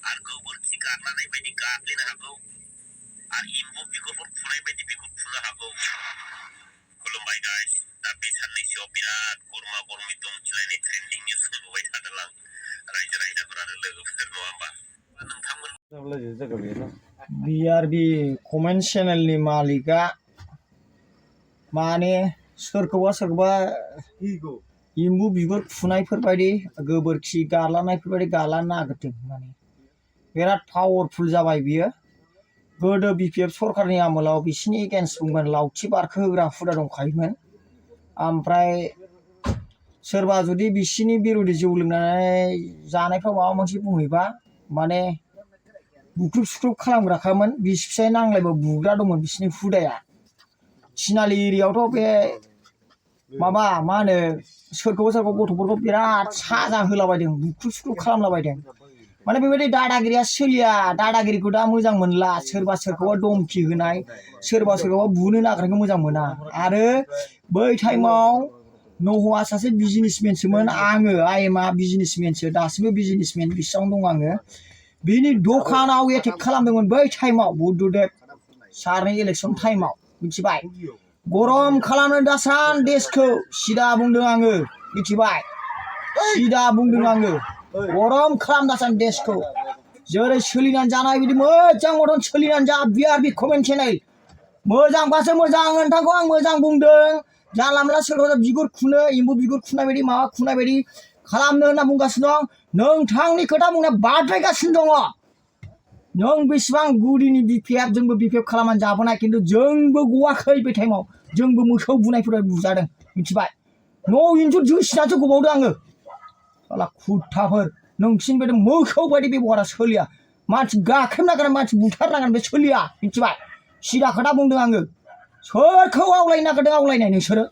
আর गोबोरखि गारनानै बायदि गाग्लिनो हागौ আর एम्बु बिगुरफोर फुनाय बायदि बिगुर फुनो हागौ। खुलुमबाय गाइस, दा बे साननैसोआव बिराद गरमा गरमि दंखिलायनाय ट्रेन्डिंनि सोलिबाय थादों आं रायजो राजाफोरानो लोगोफोर नङा होमबा नोंथांमोन BRB कमेन्ट चेनेलनि मालिका माने सोरखौबा एम्बु बिगुर फुनायफोरबायदि गोबोरखि गारलानायफोरबायदि गारलानो नागिरदों। माने बिराद पावारफुल जाबाय बियो। गोदो BPF सरकारनि आमोलाव बिसिनि एगेन्स्ट बुंगोन लावथि बारखोहोग्रा हुदा दंखायोमोन। ओमफ्राय सोरबा जुदि बिसिनि बिरोधि जौ लोंनानै जानायफ्राव माबा मोनसे बुंहैबा माने बुख्रुब सुख्रुब खालामग्राखामोन। बिसि फिसाय नांलायबा बुग्रा दंमोन बिसिनि हुदाया। थिनालि एरियायावथ' बे माबा मा होनो सोरखौबा गथ'फोरखौ बिराद साजा होलाबायदों, बुख्रुब सुख्रुब खालामलाबायदों। माने बेबायदि दादागिरिया सोलिया। दादागिरिखौ दा मोजां मोनला। सोरबा सोरखौबा धमखि होनाय, सोरबा सोरखौबा बुनो नागिरनायखौ मोजां मोना। आरो बै टाइमाव नहआ सासे बिजनेसमेनसोमोन। आङो आइएमआ बिजनेसमेनसो, दासिमबो बिजनेसमेन, बेसेबां दं आङो। बिनि दखानाव एटेक खालामदोंमोन बै टाइमाव बुद्धदेब सारनि इलेक्सन टाइमाव, मिथिबाय? गरम खालामनो दासान देशखौ सिदा बुंदों आङो, मिथिबाय? सिदा बुंदों आङो। गरम खालाम दासान देशखौ। जेरै सोलिनानै जानाय बिदि मोजां मथन सोलिनानै जा। BRB कमेन्ट चेनेल मोजांबासो मोजां, नोंथांखौ आं मोजां बुंदों। जानला मोनला सोरबा बिगुर खुनो, एम्बु बिगुर खुनाय बायदि माबा खुनाय बायदि खालामनो होनना बुंगासिनो दं। नोंथांनि खोथा बुंनाया बाद्रायगासिनो दङ। नों बेसेबां गुदिनि BPF, जोंबो BPF खालामनानै जाबोनाय, खिन्थु जोंबो गवाखै बे टाइमाव। जोंबो मोसौ बुनायफोर बुजादों, मिथिबाय? न' इन्जुर जोसिनासो गबावदों आङो। साला खुथाफोर नोंसिनि बायदि मोसौ बायदि बेबहारा सोलिया। मानसि गाख्रेबनांगोन, मानसि बुथारनांगोन, बे सोलिया, मिथिबाय? सिदा खोथा बुंदों आङो। सोरखौ आवलायनो नागिरदों आवलायनाय नोंसोरो?